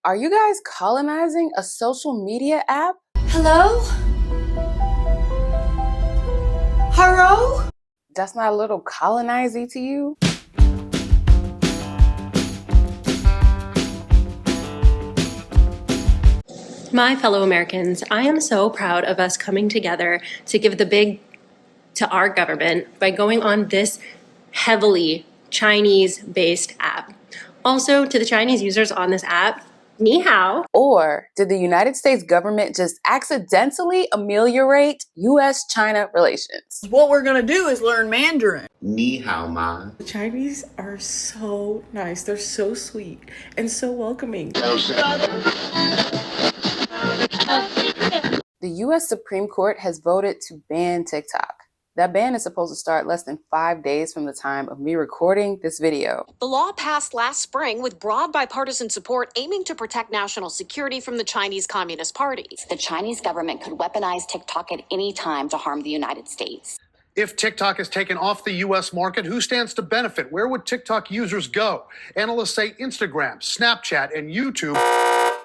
Are you guys colonizing a social media app? Hello? Hello? That's not a little colonizing to you? My fellow Americans, I am so proud of us coming together to give the big to our government by going on this heavily Chinese-based app. Also, to the Chinese users on this app, ni hao. Or did the United States government just accidentally ameliorate US-China relations? What we're gonna do is learn Mandarin. Ni hao ma. The Chinese are so nice. They're so sweet and so welcoming. The US Supreme Court has voted to ban TikTok. That ban is supposed to start less than 5 days from the time of me recording this video. The law passed last spring with broad bipartisan support aiming to protect national security from the Chinese Communist Party. The Chinese government could weaponize TikTok at any time to harm the United States. If TikTok is taken off the U.S. market, who stands to benefit? Where would TikTok users go? Analysts say Instagram, Snapchat, and YouTube.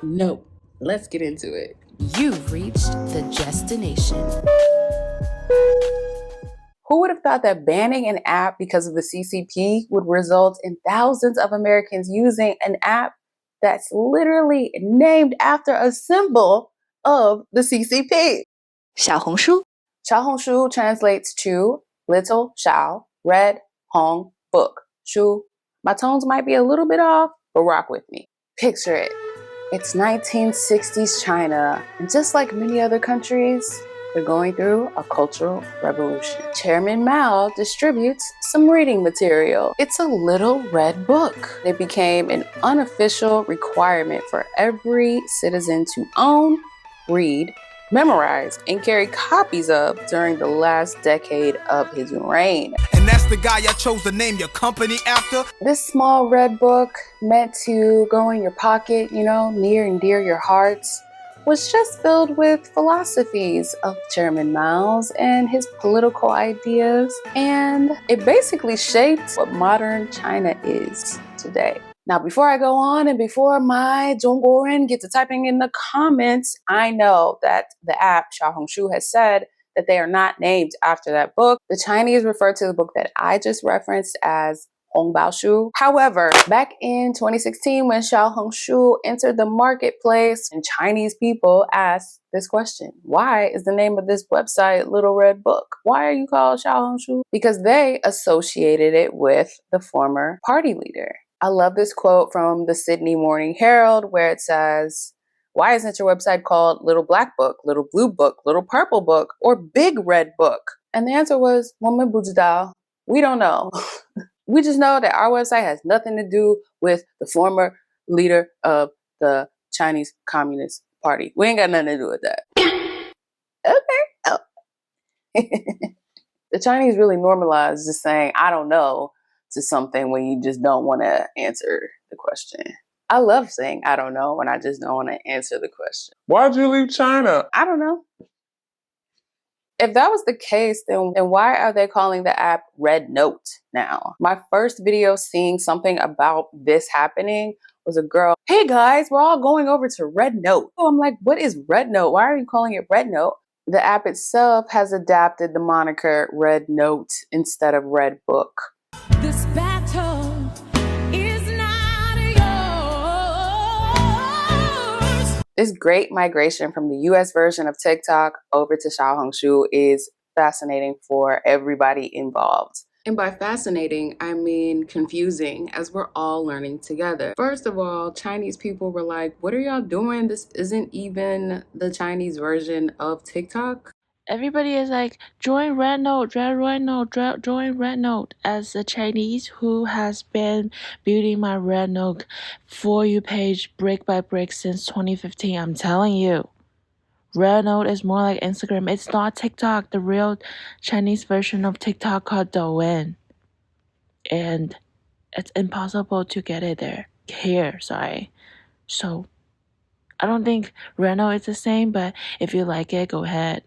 No, let's get into it. You've reached the destination. Who would have thought that banning an app because of the CCP would result in thousands of Americans using an app that's literally named after a symbol of the CCP? Xiaohongshu? Xiaohongshu translates to little Xiao, red, Hong, book, Shu. My tones might be a little bit off, but rock with me. Picture it. It's 1960s China, and just like many other countries, they're going through a cultural revolution. Chairman Mao distributes some reading material. It's a little red book. It became an unofficial requirement for every citizen to own, read, memorize, and carry copies of during the last decade of his reign. And that's the guy I chose to name your company after? This small red book, meant to go in your pocket, near and dear your hearts, was just filled with philosophies of Chairman Mao's and his political ideas, and it basically shaped what modern China is today. Now, before I go on and before my Zhongguoren get to typing in the comments, I know that the app Xiaohongshu has said that they are not named after that book. The Chinese refer to the book that I just referenced as Hongbaoshu. However, back in 2016, when Xiaohongshu entered the marketplace, and Chinese people asked this question: why is the name of this website Little Red Book? Why are you called Xiaohongshu? Because they associated it with the former party leader. I love this quote from the Sydney Morning Herald where it says, "Why isn't your website called Little Black Book, Little Blue Book, Little Purple Book, or Big Red Book?" And the answer was, "Woman bujidao." We don't know. We just know that our website has nothing to do with the former leader of the Chinese Communist Party. We ain't got nothing to do with that. Okay. Oh. The Chinese really normalized just saying, "I don't know," to something when you just don't want to answer the question. I love saying "I don't know" when I just don't want to answer the question. Why'd you leave China? I don't know. If that was the case, then why are they calling the app RedNote now? My first video seeing something about this happening was a girl, "Hey guys, we're all going over to RedNote." I'm like, what is RedNote? Why are you calling it RedNote? The app itself has adapted the moniker RedNote instead of Red Book. This battle is not yours. This great migration from the US version of TikTok over to Xiaohongshu is fascinating for everybody involved. And by fascinating, I mean confusing, as we're all learning together. First of all, Chinese people were like, "What are y'all doing? This isn't even the Chinese version of TikTok." Everybody is like, join RedNote, join RedNote. As a Chinese who has been building my RedNote For You page brick by brick since 2015, I'm telling you, RedNote is more like Instagram. It's not TikTok, the real Chinese version of TikTok called Douyin. And it's impossible to get it here, sorry. So, I don't think RedNote is the same, but if you like it, go ahead.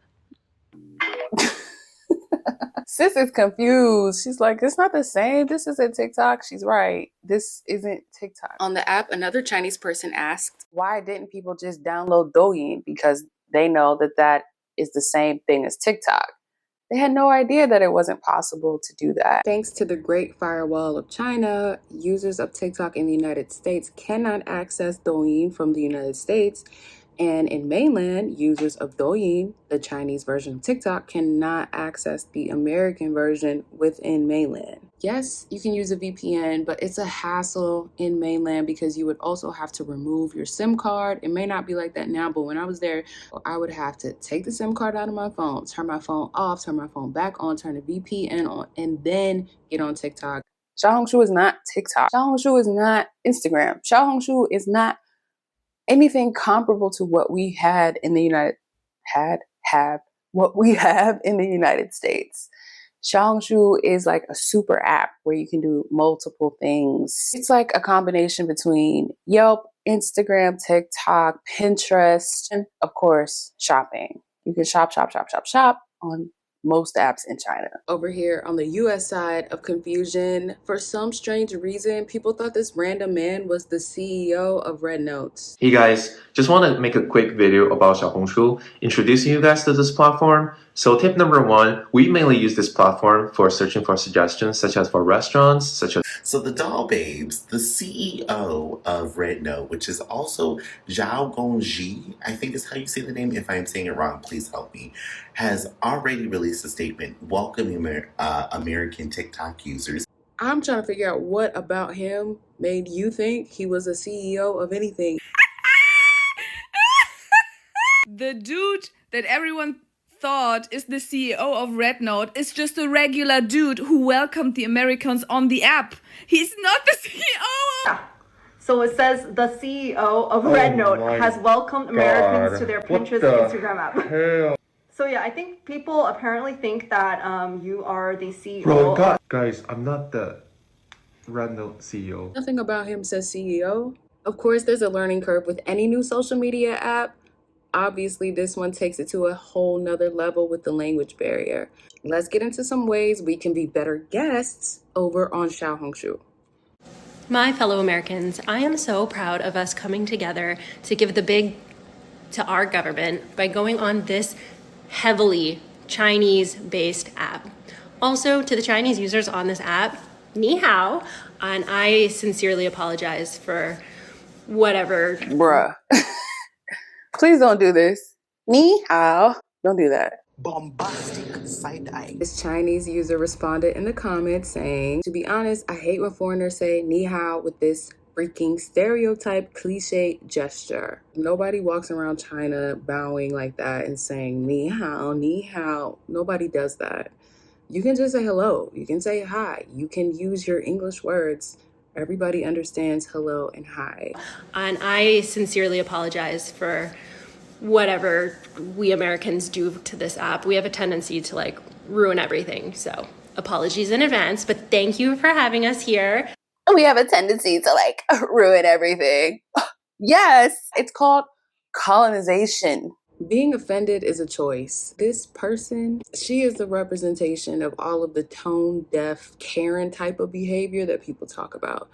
Sis is confused. She's like, it's not the same. This isn't TikTok. She's right. This isn't TikTok. On the app, another Chinese person asked, why didn't people just download Douyin? Because they know that that is the same thing as TikTok. They had no idea that it wasn't possible to do that. Thanks to the Great Firewall of China, users of TikTok in the United States cannot access Douyin from the United States. And in mainland, users of Douyin, the Chinese version of TikTok, cannot access the American version within mainland. Yes, you can use a VPN, but it's a hassle in mainland because you would also have to remove your SIM card. It may not be like that now, but when I was there, I would have to take the SIM card out of my phone, turn my phone off, turn my phone back on, turn the VPN on, and then get on TikTok. Xiaohongshu is not TikTok. Xiaohongshu is not Instagram. Xiaohongshu is not anything comparable to what we had in the United States. Xiaohongshu is like a super app where you can do multiple things. It's like a combination between Yelp, Instagram, TikTok, Pinterest, and of course, shopping. You can shop on most apps in China. Over here on the US side of confusion, for some strange reason, people thought this random man was the CEO of RedNote. Hey guys, just want to make a quick video about Xiaohongshu, introducing you guys to this platform. So tip number one, we mainly use this platform for searching for suggestions, such as for restaurants, such as... So the doll babes, the CEO of RedNote, which is also Xiaohongshu, I think is how you say the name. If I'm saying it wrong, please help me, has already released a statement welcoming American TikTok users. I'm trying to figure out what about him made you think he was a CEO of anything. The dude that everyone thought is the CEO of RedNote is just a regular dude who welcomed the Americans on the app. He's not the CEO. Yeah. So it says the CEO of RedNote has welcomed Americans to their Pinterest and Instagram app. Hell? So yeah, I think people apparently think that you are the CEO. Bro, God. Guys, I'm not the RedNote CEO. Nothing about him says CEO. Of course, there's a learning curve with any new social media app. Obviously, this one takes it to a whole nother level with the language barrier. Let's get into some ways we can be better guests over on Xiaohongshu. My fellow Americans, I am so proud of us coming together to give the big to our government by going on this heavily Chinese-based app. Also, to the Chinese users on this app, ni hao, and I sincerely apologize for whatever. Bruh. Please don't do this. Ni hao. Don't do that. Bombastic side-eye. This Chinese user responded in the comments saying, to be honest, I hate when foreigners say ni hao with this freaking stereotype cliche gesture. Nobody walks around China bowing like that and saying ni hao, ni hao. Nobody does that. You can just say hello. You can say hi. You can use your English words. Everybody understands hello and hi. And I sincerely apologize for whatever we Americans do to this app. We have a tendency to like ruin everything. So apologies in advance, but thank you for having us here. We have a tendency to like ruin everything. Yes, it's called colonization. Being offended is a choice. This person, she is the representation of all of the tone-deaf Karen type of behavior that people talk about.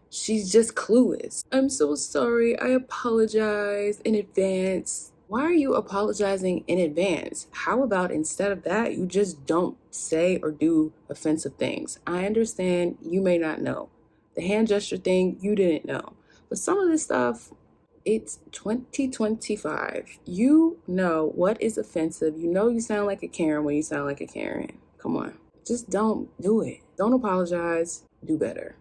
She's just clueless. I'm so sorry. I apologize in advance. Why are you apologizing in advance? How about instead of that, you just don't say or do offensive things? I understand you may not know. The hand gesture thing, you didn't know. But some of this stuff, it's 2025. You know what is offensive. You know you sound like a Karen when you sound like a Karen. Come on. Just don't do it. Don't apologize. Do better.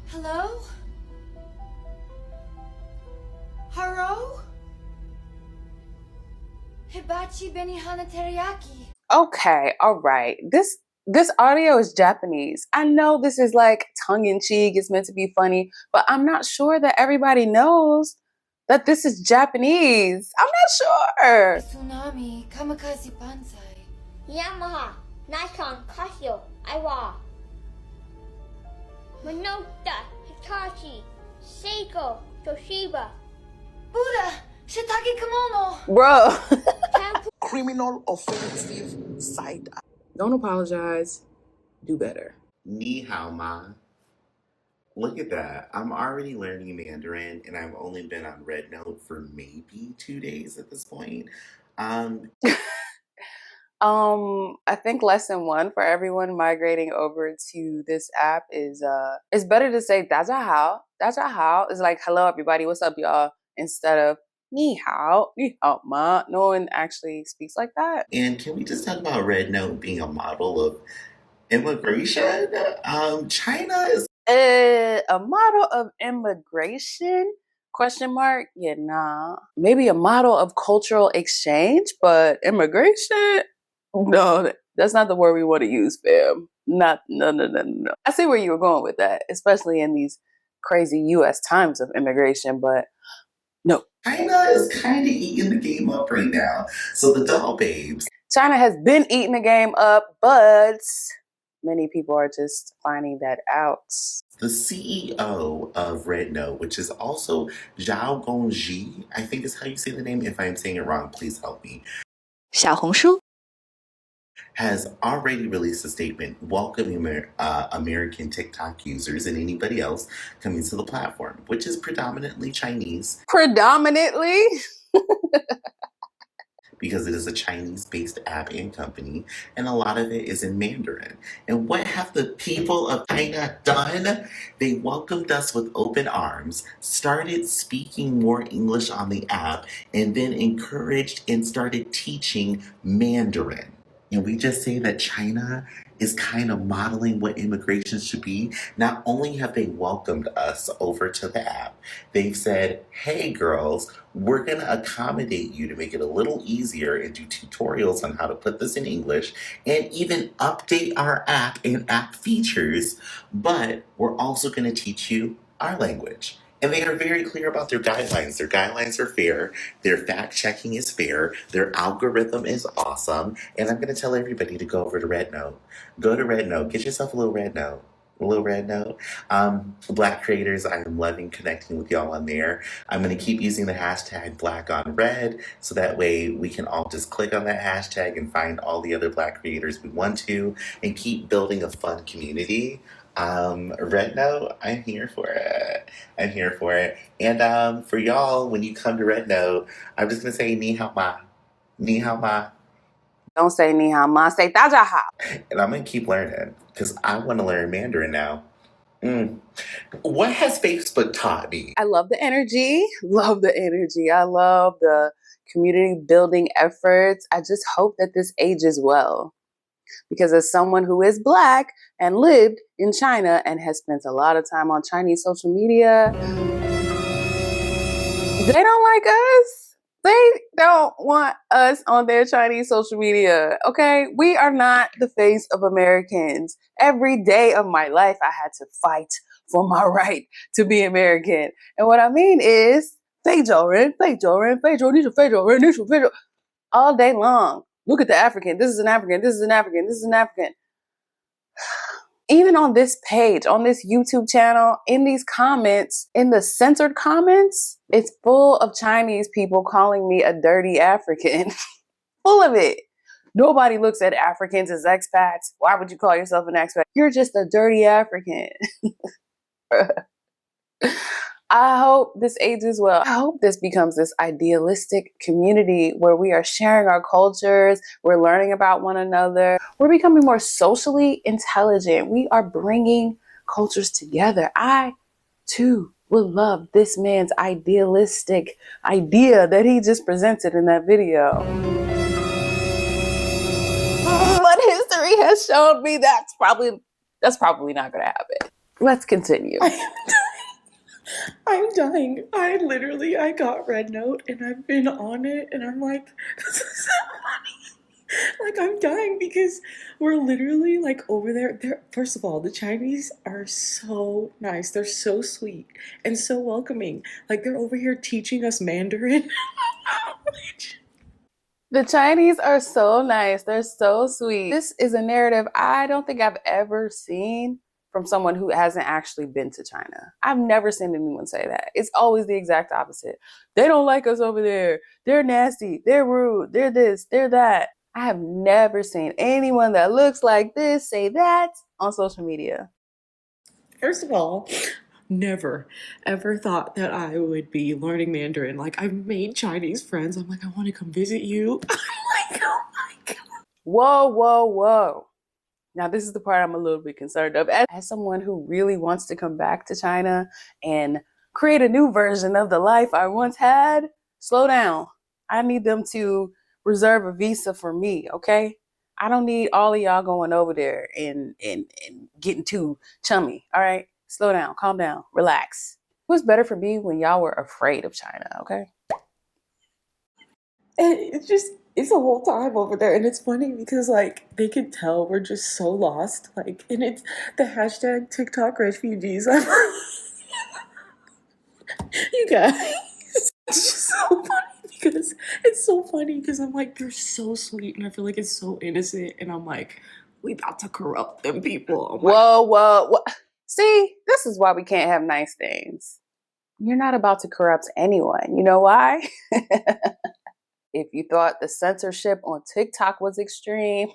Hello? Hello? Hibachi benihana teriyaki. Okay, all right. This audio is Japanese. I know this is like tongue-in-cheek, it's meant to be funny, but I'm not sure that everybody knows that this is Japanese. I'm not sure. Tsunami, kamikaze banzai. Yamaha, Nikon, Casio, Aiwa. Minolta, Hitachi, Seiko, Toshiba. Buddha, shiitake kimono. Bro. criminal offensive side. Don't apologize. Do better. Ni hao ma. Look at that. I'm already learning Mandarin and I've only been on RedNote for maybe 2 days at this point. I think lesson 1 for everyone migrating over to this app is it's better to say 大家好. 大家好 is like hello everybody, what's up y'all, instead of 你好嘛. No one actually speaks like that. And can we just talk about RedNote being a model of immigration? China is A model of immigration? Question mark? Yeah, nah. Maybe a model of cultural exchange, but immigration? No, that's not the word we want to use, fam. No. I see where you were going with that, especially in these crazy US times of immigration, but no. China is kind of eating the game up right now. So the doll babes. China has been eating the game up, but many people are just finding that out. The CEO of RedNote, which is also Xiaohongshu, I think is how you say the name. If I'm saying it wrong, please help me. Xiaohongshu has already released a statement welcoming American TikTok users and anybody else coming to the platform, which is predominantly Chinese. Predominantly? Because it is a Chinese-based app and company, and a lot of it is in Mandarin. And what have the people of China done? They welcomed us with open arms, started speaking more English on the app, and then encouraged and started teaching Mandarin. And we just say that China is kind of modeling what immigration should be. Not only have they welcomed us over to the app, they've said, hey girls, we're going to accommodate you to make it a little easier and do tutorials on how to put this in English and even update our app and app features. But we're also going to teach you our language. And they are very clear about their guidelines. Their guidelines are fair. Their fact checking is fair. Their algorithm is awesome. And I'm going to tell everybody to go over to RedNote. Go to RedNote. Get yourself a little RedNote. A little RedNote. Black creators, I am loving connecting with y'all on there. I'm going to keep using the hashtag Black on Red so that way we can all just click on that hashtag and find all the other Black creators we want to and keep building a fun community. RedNote, I'm here for it. I'm here for it. And for y'all, when you come to RedNote, I'm just gonna say ni hao ma. Ni hao ma. Don't say ni hao ma, say 大家好. And I'm gonna keep learning, because I want to learn Mandarin now. What has Facebook taught me? I love the energy. Love the energy. I love the community building efforts. I just hope that this ages well. Because as someone who is Black and lived in China and has spent a lot of time on Chinese social media, they don't like us. They don't want us on their Chinese social media, okay? We are not the face of Americans. Every day of my life, I had to fight for my right to be American. And what I mean is, 非洲人, 非洲人, 非洲, 你是非洲人, 你是非洲, all day long. Look at the African. This is an African. This is an African. This is an African. Even on this page, on this YouTube channel, in these comments, in the censored comments, it's full of Chinese people calling me a dirty African. Full of it. Nobody looks at Africans as expats. Why would you call yourself an expat? You're just a dirty African. I hope this ages well. I hope this becomes this idealistic community where we are sharing our cultures, we're learning about one another, we're becoming more socially intelligent. We are bringing cultures together. I, too, would love this man's idealistic idea that he just presented in that video. But history has shown me that's probably not going to happen. Let's continue. I'm dying. I got RedNote and I've been on it and I'm like, this is so funny. Like, I'm dying because we're literally like over there. First of all, the Chinese are so nice. They're so sweet and so welcoming. Like, they're over here teaching us Mandarin. The Chinese are so nice. They're so sweet. This is a narrative I don't think I've ever seen from someone who hasn't actually been to China. I've never seen anyone say that. It's always the exact opposite. They don't like us over there. They're nasty. They're rude. They're this. They're that. I have never seen anyone that looks like this say that on social media. First of all, never ever thought that I would be learning Mandarin. Like, I've made Chinese friends. I'm like, I want to come visit you. I'm like, oh my God. Whoa, whoa, whoa. Now, this is the part I'm a little bit concerned of. As someone who really wants to come back to China and create a new version of the life I once had, slow down. I need them to reserve a visa for me, okay? I don't need all of y'all going over there and getting too chummy, all right? Slow down, calm down, relax. It was better for me when y'all were afraid of China, okay? And it's a whole time over there. And it's funny because, like, they can tell we're just so lost. Like, and it's the hashtag TikTok refugees. I'm like, you guys. It's just so funny because I'm like, they're so sweet. And I feel like it's so innocent. And I'm like, we about to corrupt them people. I'm whoa, whoa, whoa. See, this is why we can't have nice things. You're not about to corrupt anyone. You know why? If you thought the censorship on TikTok was extreme,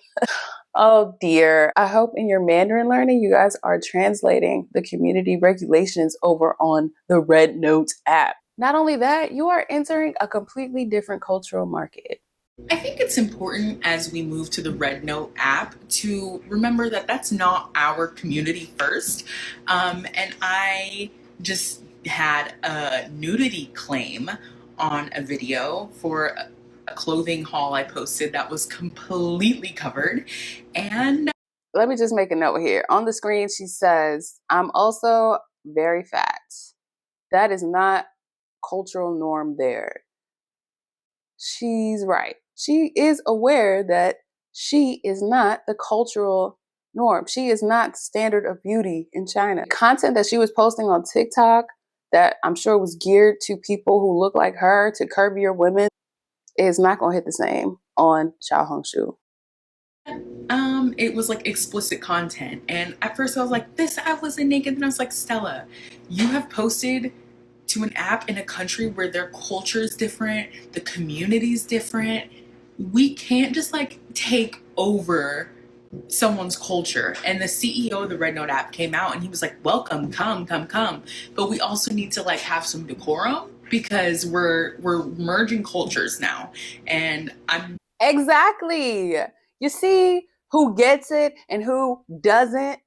oh dear. I hope in your Mandarin learning, you guys are translating the community regulations over on the RedNote app. Not only that, you are entering a completely different cultural market. I think it's important as we move to the RedNote app to remember that that's not our community first. And I just had a nudity claim on a video for a clothing haul I posted that was completely covered. And let me just make a note here. On the screen, she says, I'm also very fat. That is not cultural norm there. She's right. She is aware that she is not the cultural norm. She is not standard of beauty in China. Content that she was posting on TikTok that I'm sure was geared to people who look like her, to curvier women, is not going to hit the same on Xiaohongshu. It was like explicit content. And at first I was like, this app wasn't naked. And I was like, Stella, you have posted to an app in a country where their culture is different, the community is different. We can't just like take over someone's culture. And the CEO of the RedNote app came out and he was like, welcome, come. But we also need to like have some decorum because we're merging cultures now. And I'm exactly. You see who gets it and who doesn't?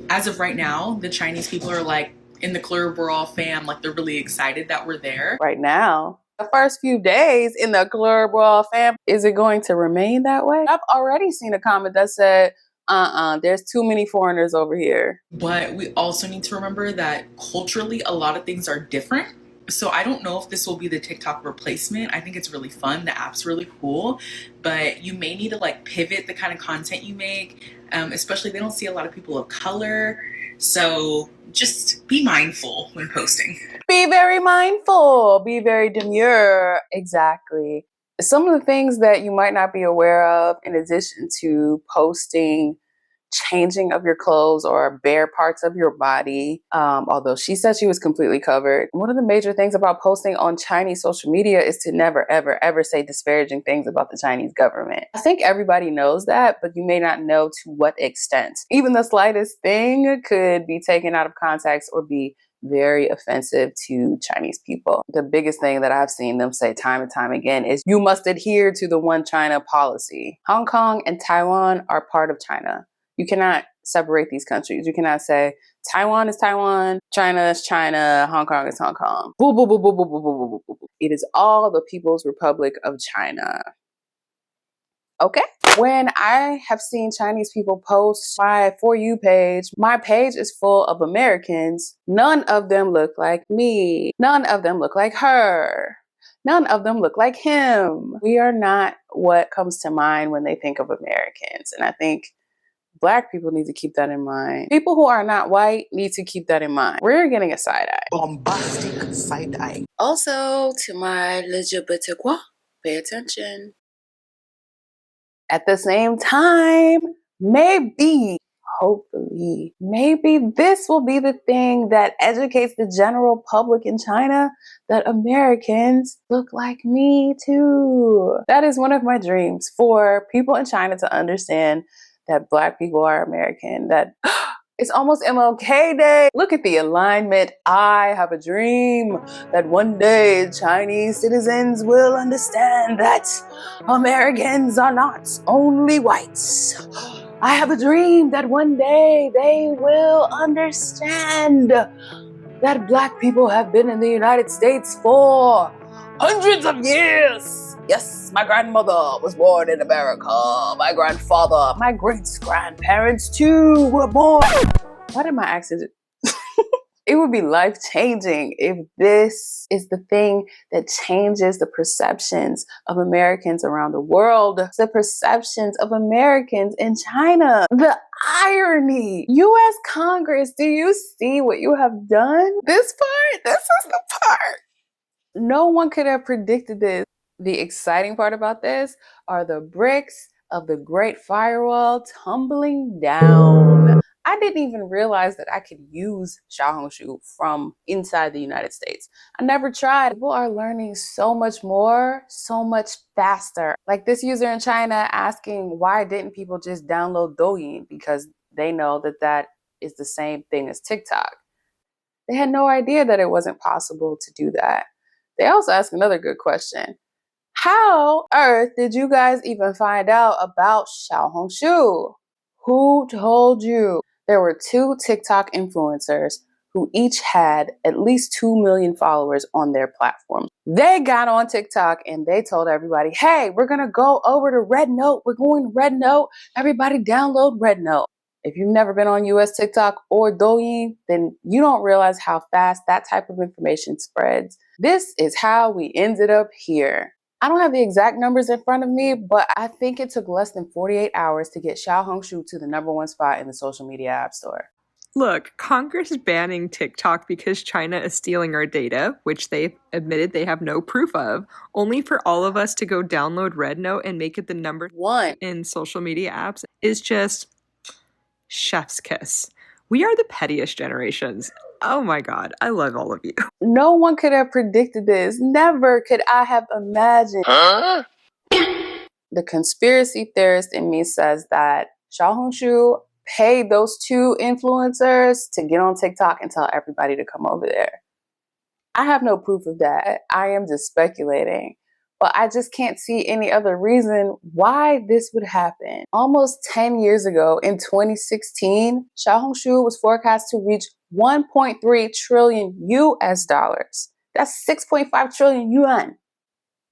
As of right now, the Chinese people are like, in the club, we're all fam. Like, they're really excited that we're there. Right now, the first few days in the club, we're all fam. Is it going to remain that way? I've already seen a comment that said, there's too many foreigners over here. But we also need to remember that culturally, a lot of things are different. So I don't know if this will be the TikTok replacement. I think it's really fun. The app's really cool, but you may need to like pivot the kind of content you make. Especially they don't see a lot of people of color. So just be mindful when posting. Be very mindful. Be very demure. Exactly. Some of the things that you might not be aware of, in addition to posting changing of your clothes or bare parts of your body, although she said she was completely covered. One of the major things about posting on Chinese social media is to never, ever, ever say disparaging things about the Chinese government. I think everybody knows that, but you may not know to what extent. Even the slightest thing could be taken out of context or be very offensive to Chinese people. The biggest thing that I've seen them say time and time again is you must adhere to the one China policy. Hong Kong and Taiwan are part of China. You cannot separate these countries. You cannot say Taiwan is Taiwan, China is China, Hong Kong is Hong Kong. Boo, boo, boo, boo, boo, boo, boo, boo, boo. It is all the People's Republic of China. Okay? When I have seen Chinese people post my For You page, my page is full of Americans. None of them look like me. None of them look like her. None of them look like him. We are not what comes to mind when they think of Americans. And I think Black people need to keep that in mind. People who are not white need to keep that in mind. We're getting a side eye. Bombastic side eye. Also, to my LGBTQ, pay attention. At the same time, maybe hopefully, maybe this will be the thing that educates the general public in China that Americans look like me too. That is one of my dreams, for people in China to understand that Black people are American, that it's almost MLK Day. Look at the alignment. I have a dream that one day Chinese citizens will understand that Americans are not only whites. I have a dream that one day they will understand that Black people have been in the United States for hundreds of years. Yes, my grandmother was born in America. My grandfather, my great-grandparents too were born. Why did my accent? It would be life-changing if this is the thing that changes the perceptions of Americans around the world, the perceptions of Americans in China. The irony. U.S. Congress, do you see what you have done? This is the part. No one could have predicted this. The exciting part about this are the bricks of the Great Firewall tumbling down. I didn't even realize that I could use Xiaohongshu from inside the United States. I never tried. People are learning so much more, so much faster. Like this user in China asking, why didn't people just download Douyin? Because they know that that is the same thing as TikTok. They had no idea that it wasn't possible to do that. They also ask another good question. How on earth did you guys even find out about Xiaohongshu? Who told you? There were 2 TikTok influencers who each had at least 2 million followers on their platform. They got on TikTok and they told everybody, hey, we're gonna go over to RedNote. We're going to RedNote. Everybody download RedNote. If you've never been on US TikTok or Douyin, then you don't realize how fast that type of information spreads. This is how we ended up here. I don't have the exact numbers in front of me, but I think it took less than 48 hours to get Xiaohongshu to the #1 spot in the social media app store. Look, Congress is banning TikTok because China is stealing our data, which they've admitted they have no proof of, only for all of us to go download RedNote and make it the #1 in social media apps is just chef's kiss. We are the pettiest generations. Oh my God, I love all of you. No one could have predicted this. Never could I have imagined. Huh? The conspiracy theorist in me says that Xiaohongshu paid those 2 influencers to get on TikTok and tell everybody to come over there. I have no proof of that. I am just speculating. But I just can't see any other reason why this would happen. Almost 10 years ago, in 2016, Xiaohongshu was forecast to reach 1.3 trillion US dollars. That's 6.5 trillion yuan.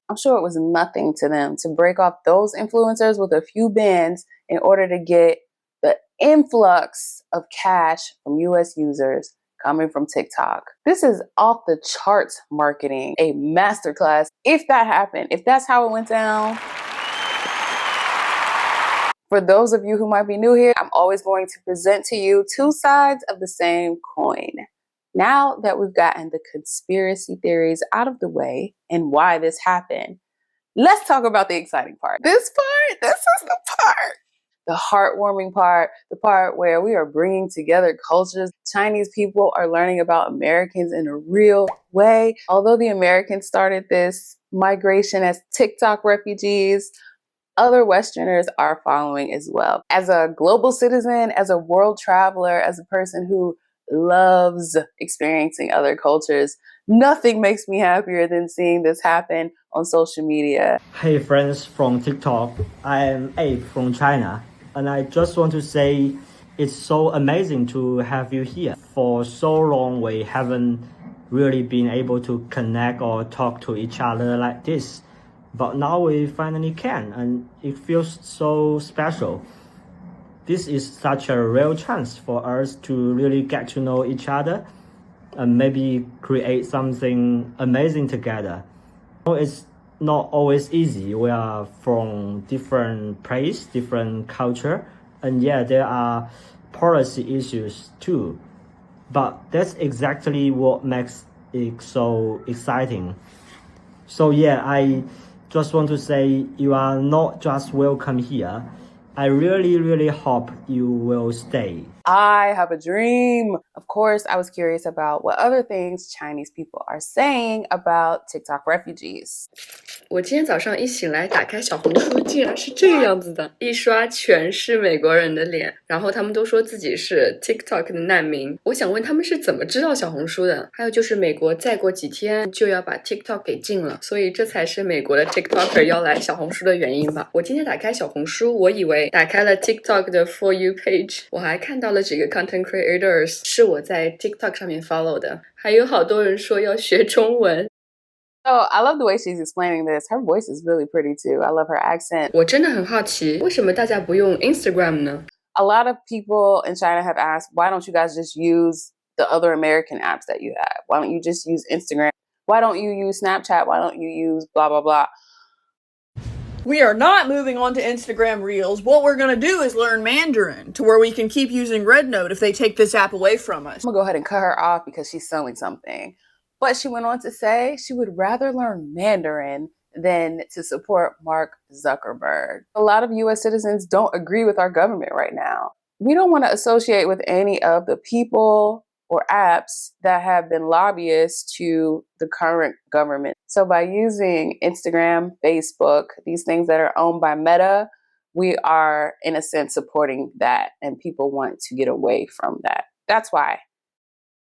I'm sure it was nothing to them to break off those influencers with a few bans in order to get the influx of cash from US users coming from TikTok. This is off the charts marketing, a masterclass. If that happened, if that's how it went down. For those of you who might be new here, I'm always going to present to you 2 sides of the same coin. Now that we've gotten the conspiracy theories out of the way and why this happened, let's talk about the exciting part. This is the part. The heartwarming part, the part where we are bringing together cultures. Chinese people are learning about Americans in a real way. Although the Americans started this migration as TikTok refugees, other Westerners are following as well. As a global citizen, as a world traveler, as a person who loves experiencing other cultures, nothing makes me happier than seeing this happen on social media. Hey friends from TikTok, I am Abe from China, and I just want to say it's so amazing to have you here. For so long we haven't really been able to connect or talk to each other like this, but now we finally can, and it feels so special. This is such a real chance for us to really get to know each other and maybe create something amazing together. It's not always easy. We are from different place, different culture, and yeah, there are policy issues too. But that's exactly what makes it so exciting. So yeah, I just want to say you are not just welcome here, I really hope you will stay. I have a dream. Of course, I was curious about what other things Chinese people are saying about TikTok refugees. 我今天早上一醒来，打开小红书，竟然是这个样子的，一刷全是美国人的脸，然后他们都说自己是 TikTok 的难民。我想问他们是怎么知道小红书的？还有就是美国再过几天就要把 TikTok 给禁了，所以这才是美国的 TikToker 要来小红书的原因吧。我今天打开小红书，我以为打开了 TikTok 的 For You page， 我还看到了几个 content creators 是我在 TikTok 上面 follow 的，还有好多人说要学中文。Oh, I love the way she's explaining this. Her voice is really pretty too. I love her accent. 我真的很好奇，为什么大家不用 Instagram 呢？ A lot of people in China have asked, why don't you guys just use the other American apps that you have? Why don't you just use Instagram? Why don't you use Snapchat? Why don't you use blah, blah, blah? We are not moving on to Instagram Reels. What we're going to do is learn Mandarin to where we can keep using RedNote if they take this app away from us. I'm going to go ahead and cut her off because she's selling something. But she went on to say she would rather learn Mandarin than to support Mark Zuckerberg. A lot of US citizens don't agree with our government right now. We don't want to associate with any of the people or apps that have been lobbyists to the current government. So by using Instagram, Facebook, these things that are owned by Meta, we are in a sense supporting that, and people want to get away from that. That's why.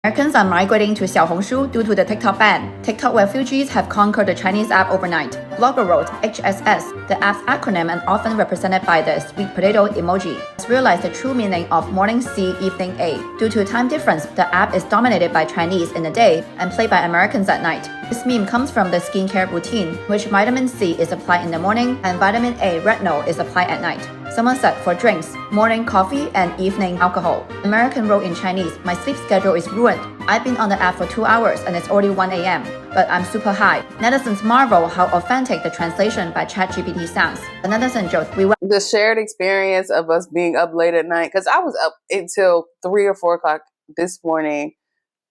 Americans are migrating to Xiaohongshu due to the TikTok ban. TikTok refugees have conquered the Chinese app overnight. Blogger wrote XHS, the app's acronym and often represented by the sweet potato emoji, has realized the true meaning of morning C, evening A. Due to time difference, the app is dominated by Chinese in the day and played by Americans at night. This meme comes from the skincare routine, which vitamin C is applied in the morning and vitamin A RedNote is applied at night. Someone said for drinks, morning coffee and evening alcohol. American wrote in Chinese, my sleep schedule is ruined. I've been on the app for 2 hours and it's already 1 a.m., but I'm super high. Netizens marvel how authentic the translation by ChatGPT sounds. The netizen joked, the shared experience of us being up late at night, because I was up until 3 or 4 o'clock this morning,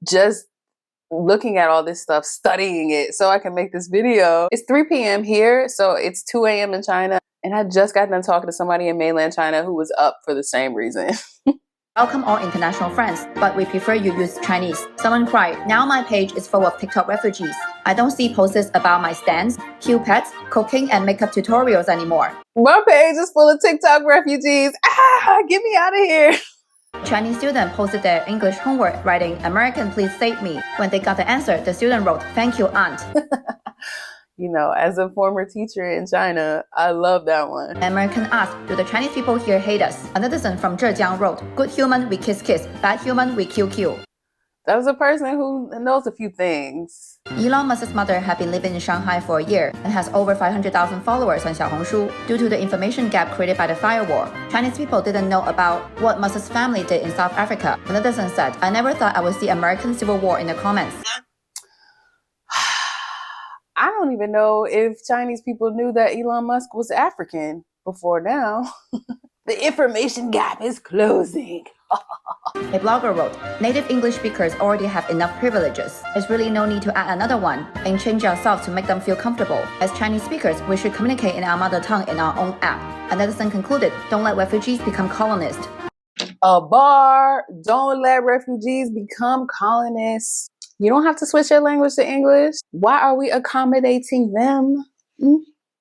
just looking at all this stuff, studying it so I can make this video. It's 3 p.m. here, so it's 2 a.m. in China. And I just got done talking to somebody in mainland China who was up for the same reason. Welcome all international friends, but we prefer you use Chinese. Someone cried, now my page is full of TikTok refugees. I don't see posts about my stands, cute pets, cooking and makeup tutorials anymore. My page is full of TikTok refugees. Get me out of here. Chinese student posted their English homework writing, American please save me. When they got the answer, the student wrote, thank you aunt. You know, as a former teacher in China, I love that one. American asked, do the Chinese people here hate us? A netizen from Zhejiang wrote, good human, we kiss kiss. Bad human, we kill kill. That was a person who knows a few things. Elon Musk's mother had been living in Shanghai for a year and has over 500,000 followers on Xiaohongshu due to the information gap created by the firewall. Chinese people didn't know about what Musk's family did in South Africa. The netizen said, I never thought I would see American civil war in the comments. I don't even know if Chinese people knew that Elon Musk was African before now. The information gap is closing. A blogger wrote, native English speakers already have enough privileges. There's really no need to add another one and change ourselves to make them feel comfortable. As Chinese speakers, we should communicate in our mother tongue in our own app. And Edison concluded, don't let refugees become colonists. A bar, don't let refugees become colonists. You don't have to switch your language to English. Why are we accommodating them?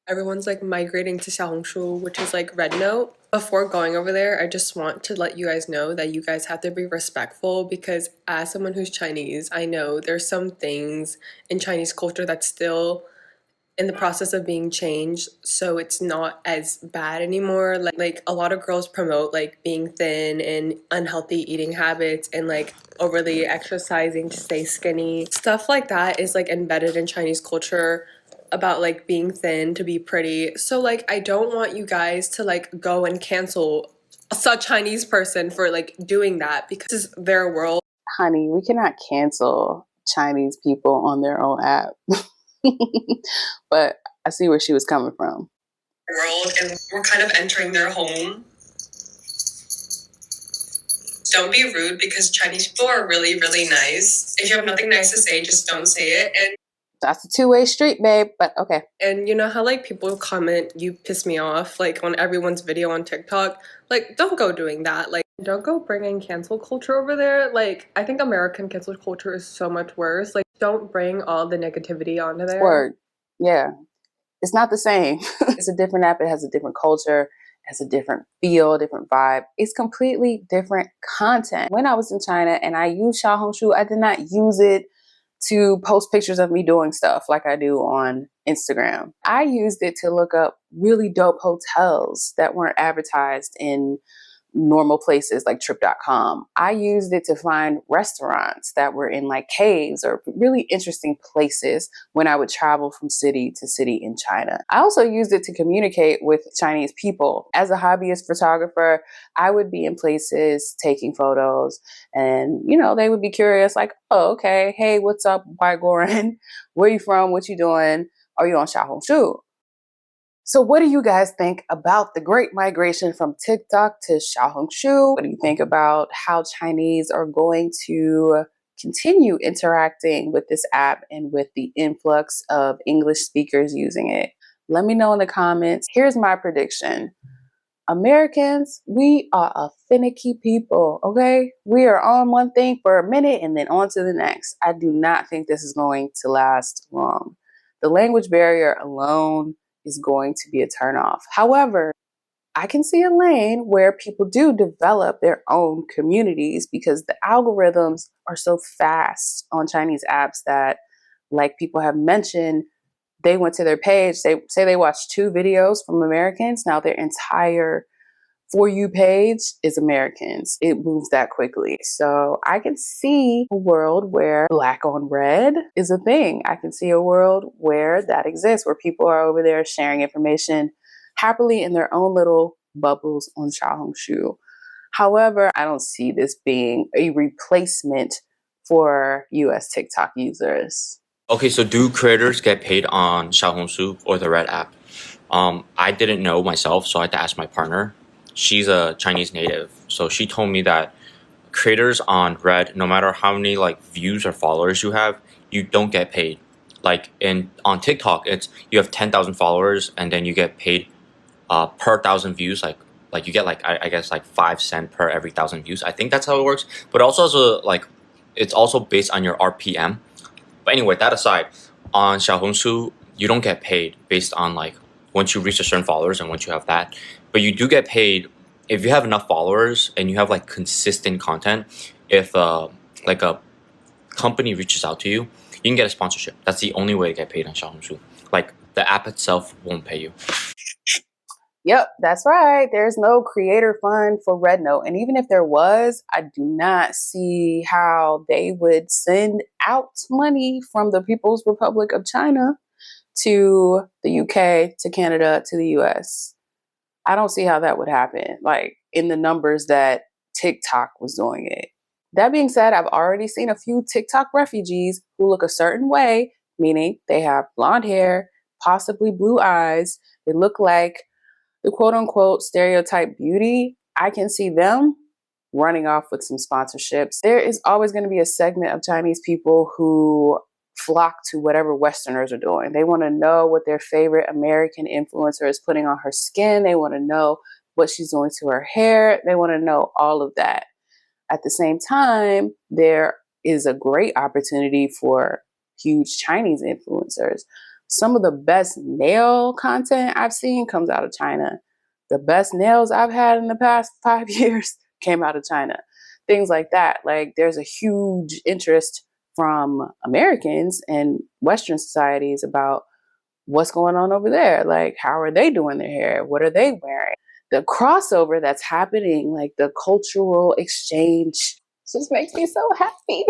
Everyone's like migrating to Xiaohongshu, which is like RedNote. Before going over there, I just want to let you guys know that you guys have to be respectful, because as someone who's Chinese, I know there's some things in Chinese culture that's still in the process of being changed, so it's not as bad anymore. Like a lot of girls promote like being thin and unhealthy eating habits and like overly exercising to stay skinny. Stuff like that is like embedded in Chinese culture about like being thin to be pretty. So like I don't want you guys to like go and cancel a Chinese person for like doing that, because this is their world. Honey, we cannot cancel Chinese people on their own app. But I see where she was coming from. World, and we're kind of entering their home. Don't be rude, because Chinese people are really, really nice. If you have nothing nice to say, just don't say it. And That's a two-way street, babe, but okay. And you know how like people comment, you piss me off, like on everyone's video on TikTok? Like, don't go doing that. Like, don't go bringing cancel culture over there. Like, I think American cancel culture is so much worse. Like, don't bring all the negativity onto there. Word. Yeah. It's not the same. It's a different app. It has a different culture, it has a different feel, different vibe. It's completely different content. When I was in China and I used Xiaohongshu, I did not use it to post pictures of me doing stuff like I do on Instagram. I used it to look up really dope hotels that weren't advertised in normal places like trip.com. I used it to find restaurants that were in like caves or really interesting places when I would travel from city to city in China. I also used it to communicate with Chinese people. As a hobbyist photographer, I would be in places taking photos and, you know, they would be curious like, oh, okay, hey, what's up, White Goran? Where you from? What you doing? Are you on Xiaohongshu? So what do you guys think about the great migration from TikTok to Xiaohongshu? What do you think about how Chinese are going to continue interacting with this app and with the influx of English speakers using it? Let me know in the comments. Here's my prediction. Americans, we are a finicky people, okay? We are on one thing for a minute and then on to the next. I do not think this is going to last long. The language barrier alone is going to be a turnoff. However, I can see a lane where people do develop their own communities because the algorithms are so fast on Chinese apps that, like people have mentioned, they went to their page, they say they watched 2 videos from Americans. Now their entire For You page is Americans. It moves that quickly. So I can see a world where Black on Red is a thing. I can see a world where that exists, where people are over there sharing information happily in their own little bubbles on Xiaohongshu. However, I don't see this being a replacement for US TikTok users. Okay, so do creators get paid on Xiaohongshu or the Red app? I didn't know myself, so I had to ask my partner. She's a Chinese native, so she told me that creators on Red, no matter how many like views or followers you have, you don't get paid. Like on TikTok, it's you have 10,000 followers and then you get paid per 1,000 views. Like you get like I guess like 5 cents per every 1,000 views. I think that's how it works. But also as a like it's also based on your RPM. But anyway, that aside, on Xiaohongshu, you don't get paid based on like once you reach a certain followers and once you have that. But you do get paid if you have enough followers and you have like consistent content. If like a company reaches out to you, you can get a sponsorship. That's the only way to get paid on Xiaohongshu. Like the app itself won't pay you. Yep, that's right. There's no creator fund for RedNote. And even if there was, I do not see how they would send out money from the People's Republic of China to the UK, to Canada, to the US. I don't see how that would happen, like in the numbers that TikTok was doing it. That being said, I've already seen a few TikTok refugees who look a certain way, meaning they have blonde hair, possibly blue eyes. They look like the quote unquote stereotype beauty. I can see them running off with some sponsorships. There is always going to be a segment of Chinese people who flock to whatever Westerners are doing. They want to know what their favorite American influencer is putting on her skin. They want to know what she's doing to her hair. They want to know all of that. At the same time, there is a great opportunity for huge Chinese influencers. Some of the best nail content I've seen comes out of China. The best nails I've had in the past 5 years came out of China. Things like that. Like there's a huge interest from Americans and Western societies about what's going on over there. Like, how are they doing their hair? What are they wearing? The crossover that's happening, like the cultural exchange, just makes me so happy.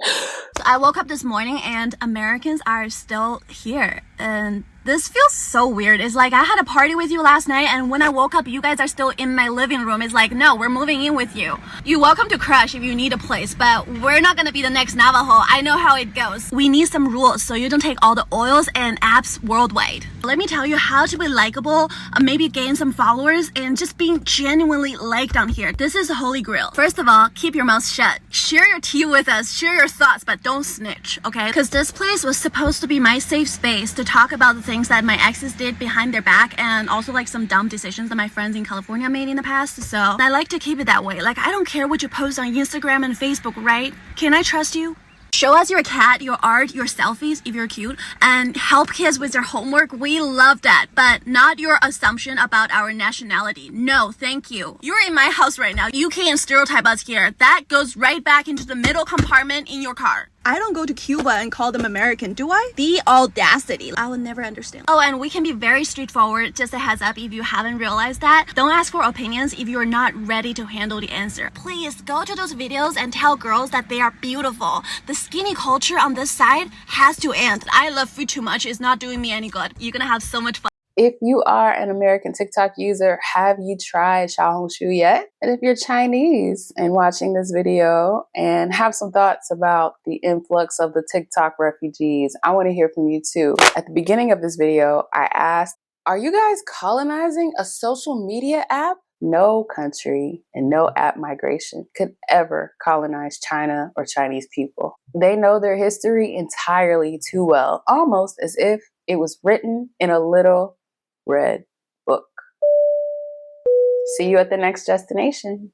So I woke up this morning and Americans are still here. And This feels so weird. It's like I had a party with you last night and when I woke up, you guys are still in my living room. It's like, no, we're moving in with you. You're welcome to crash if you need a place, but we're not gonna be the next Navajo. I know how it goes. We need some rules so you don't take all the oils and apps worldwide. Let me tell you how to be likable, maybe gain some followers, and just being genuinely liked on here. This is the holy grail. First of all, keep your mouth shut. Share your tea with us, share your thoughts, but don't snitch, okay? Because this place was supposed to be my safe space to talk about the things that my exes did behind their back and also like some dumb decisions that my friends in California made in the past. So I like to keep it that way. Like, I don't care what you post on Instagram and Facebook, right? Can I trust you? Show us your cat, your art, your selfies if you're cute, and help kids with their homework. We love that, but not your assumption about our nationality. No, thank you. You're in my house right now. You can't stereotype us here. That goes right back into the middle compartment in your car. I don't go to Cuba and call them American, do I? The audacity. I will never understand. Oh, and we can be very straightforward. Just a heads up if you haven't realized that. Don't ask for opinions if you're not ready to handle the answer. Please go to those videos and tell girls that they are beautiful. The skinny culture on this side has to end. I love food too much. It's not doing me any good. You're gonna have so much fun. If you are an American TikTok user, have you tried Xiaohongshu yet? And if you're Chinese and watching this video and have some thoughts about the influx of the TikTok refugees, I want to hear from you too. At the beginning of this video, I asked, are you guys colonizing a social media app? No country and no app migration could ever colonize China or Chinese people. They know their history entirely too well, almost as if it was written in a little red book. See you at the next destination.